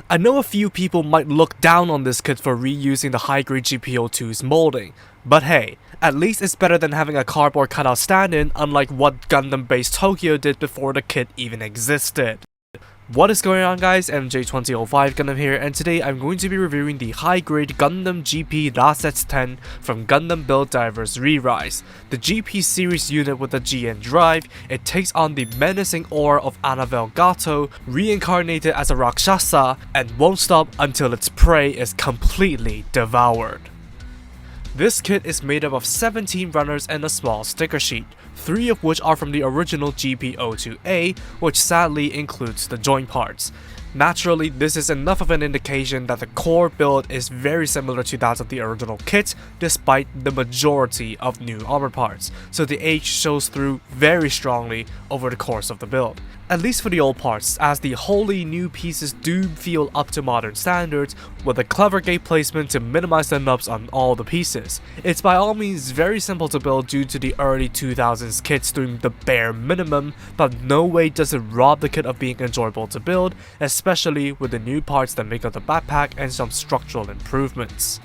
I know a few people might look down on this kit for reusing the high-grade GP02's molding, but hey, at least it's better than having a cardboard cutout stand-in, unlike what Gundam-based Tokyo did before the kit even existed. What is going on, guys? MJ2005 Gundam here, and today I'm going to be reviewing the high-grade Gundam GP-Rase-Two-Ten from Gundam Build Divers Re-Rise. The GP series unit with the GN drive, it takes on the menacing aura of Annabelle Gato, reincarnated as a rakshasa, and won't stop until its prey is completely devoured. This kit is made up of 17 runners and a small sticker sheet, 3 of which are from the original GP02A, which sadly includes the joint parts. Naturally, this is enough of an indication that the core build is very similar to that of the original kit, despite the majority of new armor parts, so the age shows through very strongly over the course of the build. At least for the old parts, as the wholly new pieces do feel up to modern standards, with a clever gate placement to minimize the nubs on all the pieces. It's by all means very simple to build due to the early 2000s kits doing the bare minimum, but no way does it rob the kit of being enjoyable to build, especially with the new parts that make up the backpack and some structural improvements.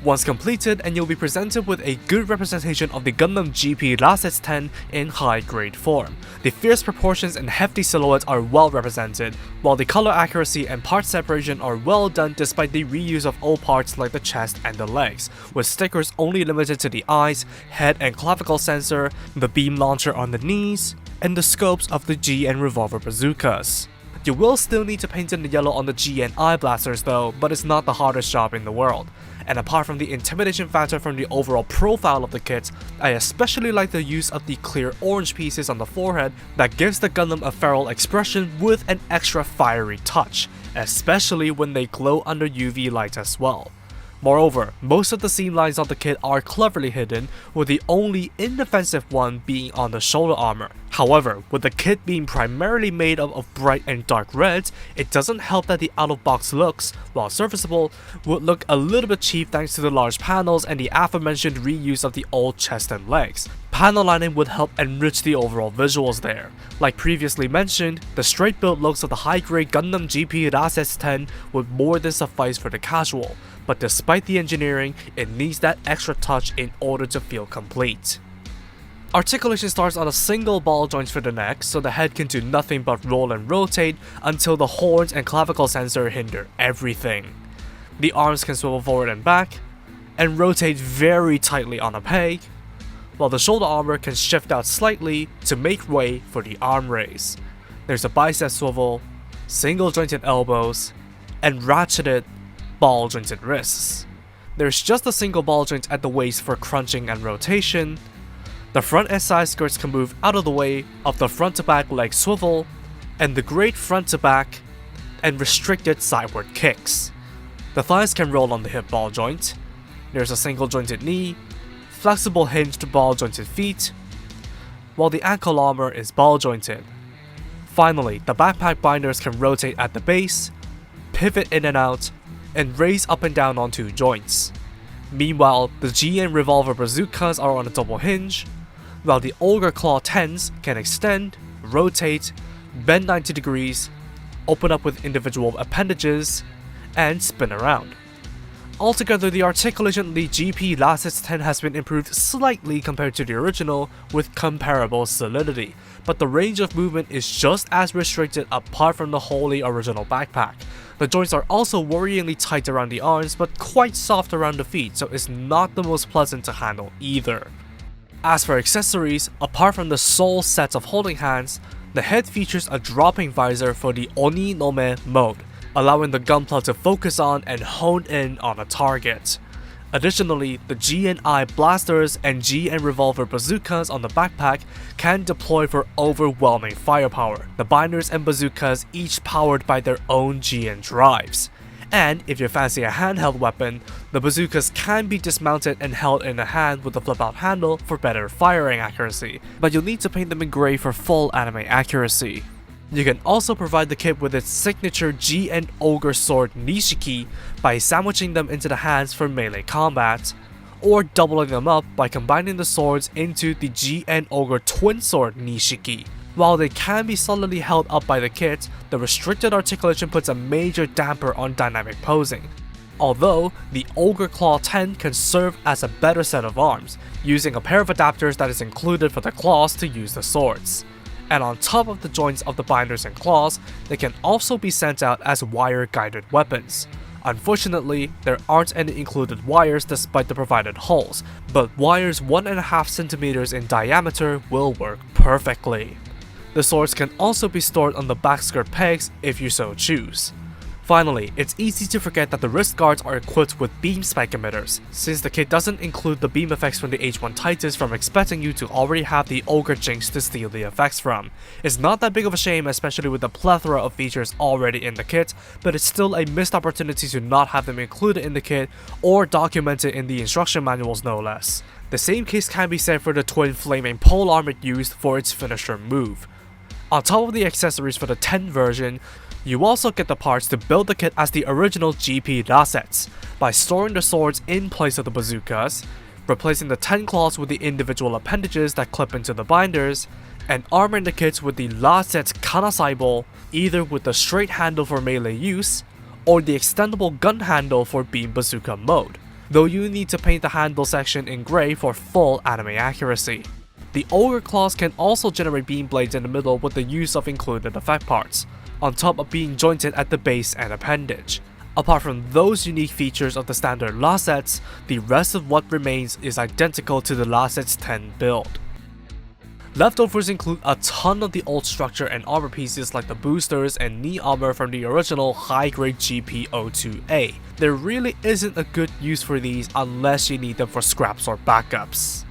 Once completed, and you'll be presented with a good representation of the Gundam GP-Rase-Two-Ten in high-grade form. The fierce proportions and hefty silhouettes are well represented, while the color accuracy and part separation are well done despite the reuse of old parts like the chest and the legs, with stickers only limited to the eyes, head and clavicle sensor, the beam launcher on the knees, and the scopes of the GN revolver bazookas. You will still need to paint in the yellow on the GN eye blasters though, but it's not the hardest job in the world. And apart from the intimidation factor from the overall profile of the kit, I especially like the use of the clear orange pieces on the forehead that gives the Gundam a feral expression with an extra fiery touch, especially when they glow under UV light as well. Moreover, most of the seam lines of the kit are cleverly hidden, with the only inoffensive one being on the shoulder armor. However, with the kit being primarily made up of bright and dark reds, it doesn't help that the out-of-box looks, while serviceable, would look a little bit cheap thanks to the large panels and the aforementioned reuse of the old chest and legs. Panel lining would help enrich the overall visuals there. Like previously mentioned, the straight build looks of the high-grade Gundam GP-Rase-Two-Ten would more than suffice for the casual, but despite the engineering, it needs that extra touch in order to feel complete. Articulation starts on a single ball joint for the neck, so the head can do nothing but roll and rotate until the horns and clavicle sensor hinder everything. The arms can swivel forward and back, and rotate very tightly on a peg, while the shoulder armor can shift out slightly to make way for the arm raise. There's a bicep swivel, single jointed elbows, and ratcheted ball jointed wrists. There's just a single ball joint at the waist for crunching and rotation. The front and side skirts can move out of the way of the front to back leg swivel, and the great front to back and restricted sideward kicks. The thighs can roll on the hip ball joint. There's a single jointed knee, flexible hinged ball jointed feet, while the ankle armor is ball jointed. Finally, the backpack binders can rotate at the base, pivot in and out, and raise up and down on 2 joints. Meanwhile, the GN revolver bazookas are on a double hinge, while the Ogre Claw 10s can extend, rotate, bend 90 degrees, open up with individual appendages, and spin around. Altogether, the articulation of the GP-Rase-Two-Ten has been improved slightly compared to the original with comparable solidity, but the range of movement is just as restricted apart from the wholly original backpack. The joints are also worryingly tight around the arms but quite soft around the feet, so it's not the most pleasant to handle either. As for accessories, apart from the sole set of holding hands, the head features a dropping visor for the Oni no Me mode, allowing the gunpla to focus on and hone in on a target. Additionally, the GN blasters and GN revolver bazookas on the backpack can deploy for overwhelming firepower, the binders and bazookas each powered by their own GN drives. And if you fancy a handheld weapon, the bazookas can be dismounted and held in a hand with a flip-out handle for better firing accuracy, but you'll need to paint them in gray for full anime accuracy. You can also provide the kit with its signature GN Ogre Sword Nishiki by sandwiching them into the hands for melee combat, or doubling them up by combining the swords into the GN Ogre Twin Sword Nishiki. While they can be solidly held up by the kit, the restricted articulation puts a major damper on dynamic posing. Although, the Ogre Claw 10 can serve as a better set of arms, using a pair of adapters that is included for the claws to use the swords. And on top of the joints of the binders and claws, they can also be sent out as wire-guided weapons. Unfortunately, there aren't any included wires despite the provided holes, but wires 1.5 cm in diameter will work perfectly. The swords can also be stored on the back skirt pegs if you so choose. Finally, it's easy to forget that the wrist guards are equipped with beam spike emitters, since the kit doesn't include the beam effects from the H1 Titus from expecting you to already have the Ogre Jinx to steal the effects from. It's not that big of a shame, especially with the plethora of features already in the kit, but it's still a missed opportunity to not have them included in the kit or documented in the instruction manuals no less. The same case can be said for the twin flaming pole arm it used for its finisher move. On top of the accessories for the 10 version, you also get the parts to build the kit as the original GP-Rase-Sets, by storing the swords in place of the bazookas, replacing the 10 claws with the individual appendages that clip into the binders, and armoring the kits with the Rase-Set Kanasaibo, either with the straight handle for melee use, or the extendable gun handle for beam bazooka mode, though you need to paint the handle section in grey for full anime accuracy. The Ogre Claws can also generate beam blades in the middle with the use of included effect parts, on top of being jointed at the base and appendage. Apart from those unique features of the standard Rase-Sets, the rest of what remains is identical to the Rase-Sets 10 build. Leftovers include a ton of the old structure and armor pieces like the boosters and knee armor from the original high-grade GP02A. There really isn't a good use for these unless you need them for scraps or backups.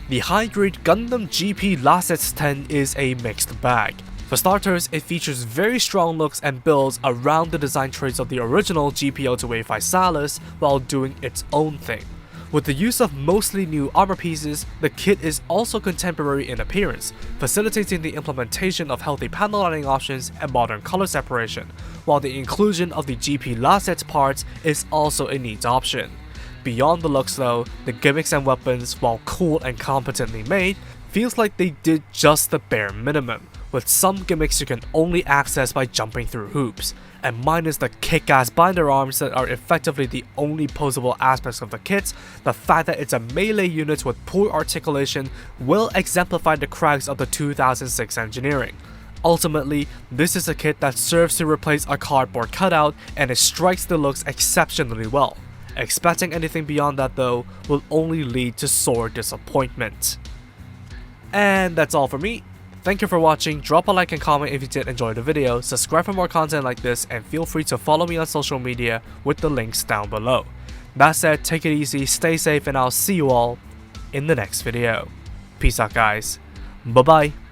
The high-grade Gundam GP-Rase-Two-Ten is a mixed bag. For starters, it features very strong looks and builds around the design traits of the original GP02A Physalis while doing its own thing. With the use of mostly new armor pieces, the kit is also contemporary in appearance, facilitating the implementation of healthy panel lighting options and modern color separation, while the inclusion of the GP-Rase-Sets parts is also a neat option. Beyond the looks though, the gimmicks and weapons, while cool and competently made, feels like they did just the bare minimum, with some gimmicks you can only access by jumping through hoops, and minus the kick-ass binder arms that are effectively the only posable aspects of the kit, the fact that it's a melee unit with poor articulation will exemplify the cracks of the 2006 engineering. Ultimately, this is a kit that serves to replace a cardboard cutout and it strikes the looks exceptionally well. Expecting anything beyond that though will only lead to sore disappointment. And that's all for me. Thank you for watching, drop a like and comment if you did enjoy the video, subscribe for more content like this, and feel free to follow me on social media with the links down below. That said, take it easy, stay safe, and I'll see you all in the next video. Peace out guys, bye bye.